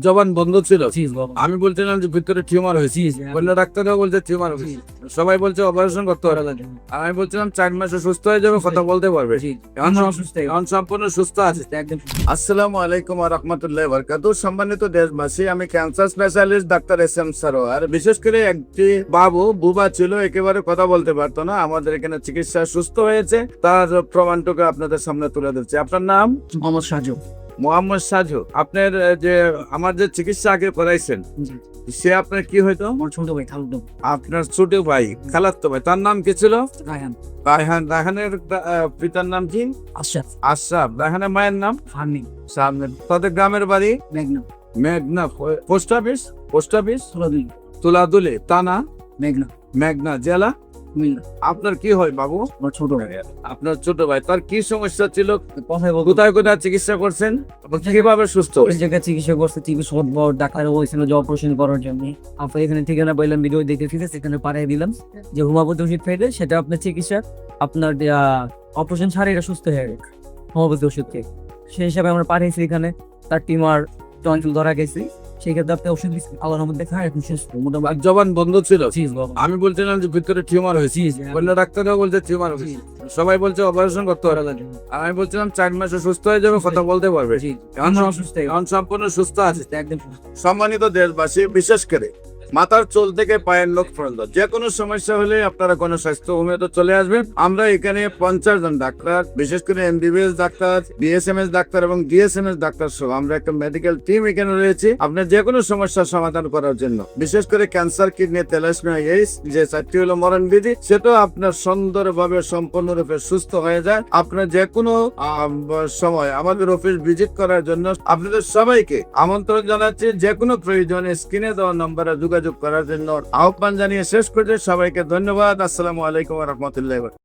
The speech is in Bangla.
জবান বন্ধ ছিল। জি বাবা। আমি বলছিলাম যে ভিতরে টিউমার হয়েছে, অন্য ডাক্তাররাও বলছে টিউমার হয়েছে, সবাই বলছে অপারেশন করতে হবে। আর আমি বলছিলাম 4 মাসে সুস্থ হয়ে যাবে, কথা বলতে পারবে। জি। এখন আমরা অসুস্থ। এখন সম্পূর্ণ সুস্থ আছে। একদম। আসসালামু আলাইকুম ওয়া রাহমাতুল্লাহি ওয়া বারাকাতুহু। সম্মানিত দেশবাসী, আমি cancer specialist doctor SM. Sarwar. বিশেষ করে একটি বুবা ছিল, একেবারে কথা বলতে পারতো না। আমাদের এখানে চিকিৎসা সুস্থ হয়েছে, তার প্রমাণটুকু আপনাদের সামনে তুলে ধরছি। আপনার নাম? মোহাম্মদ সাজু। মোহাম্মদ সাজু। আপনার যে আমার যে চিকিৎসা আগে করাইছেন, জি। সে আপনার কি হইতো? আমার ছোট ভাই খালুদম। আপনার ছোট ভাই, খালাতো ভাই, তার নাম কি ছিল? রায়হান। রায়হান। রায়হানের পিতার নাম কি? আশরাফ। আশরাফ। রায়হানের মায়ের নাম? ফার্মিং। সামনে। তাদের গ্রামের বাড়ি? মেঘনা। মেঘনা। Post office? Post office সোলাদুল। তুলাদুলি থানা মেঘনা। মেঘনা জেলা। কুমিল্লা। আপনার কি হয় বাবু? আমার ছোট ভাই। আপনার ছোট ভাই, তার কি সমস্যা ছিল? কথাই বলতো। কোথায় কোথায় চিকিৎসা করছেন এবং কিভাবে সুস্থ ওই হয়েছে? জায়গায় চিকিৎসা করছে, টিভি সব বড় ডাক্তার বলছিল যে অপারেশন করার জন্য। আপনার এখানে ঠিকানা পাইলাম, ভিডিও দেখে ফিরে সেখানে পাঠিয়ে দিলাম যে হোমিওপ্যাথি ওষুধ খাইলে সেটা আপনার চিকিৎসা, আপনার অপারেশন ছাড়া এটা সুস্থ হয়ে যাবে হোমিওপ্যাথি ওষুধ খেয়ে। সেই হিসাবে আমরা পাঠিয়েছি এখানে, তার টিমার টনসিল ধরা গেছে, সেই ক্ষেত্রে আপনি ওষুধ দিচ্ছেন, আল্লাহর রহমতে খায় এখন সুস্থ মোটামুটি। আর জবান বন্ধ ছিল। জি বাবা। আমি বলছিলাম যে ভিতরে টিউমার হয়েছে, অন্য ডাক্তাররাও বলছে টিউমার হয়েছে, সবাই বলছে অপারেশন করতে হবে। আর আমি বলছিলাম 4 মাসে সুস্থ হয়ে যাবে, কথা বলতে পারবে। জি। এখন আমরা অসুস্থ। এখন সম্পূর্ণ সুস্থ আছে। একদম। সম্মানিত দেশবাসী, বিশেষ করে মাথার চুল থেকে পায়ের নখ পর্যন্ত যে কোনো সমস্যা হলে আপনারা কোনো স্বাস্থ্য হোমিওতে চলে আসবেন। আমরা এখানে 50 জন ডাক্তার, বিশেষ করে এমবিবিএস ডাক্তার, বিএসএমএস ডাক্তার এবং ডিএসএমএস ডাক্তার সহ আমরা একটা মেডিকেল টিম এখানে রয়েছে আপনার যে কোনো সমস্যার সমাধান করার জন্য। বিশেষ করে ক্যান্সার, কিডনি, থ্যালাসেমিয়া, এইডস, যে 4টি হলো মরণ বিধি, সেটাও আপনার সুন্দরভাবে সম্পূর্ণরূপে সুস্থ হয়ে যায়। আপনার যে কোনো সময় আমাদের অফিস ভিজিট করার জন্য আপনাদের সবাইকে আমন্ত্রণ জানাচ্ছি। যে কোনো প্রয়োজনে স্ক্রিনে দেওয়া নম্বরে যোগাযোগ করার জন্য আহ্বান জানিয়ে শেষ করতে সবাইকে ধন্যবাদ। আসসালামু আলাইকুম ওয়া রাহমাতুল্লাহি ওয়া বারাকাতুহু।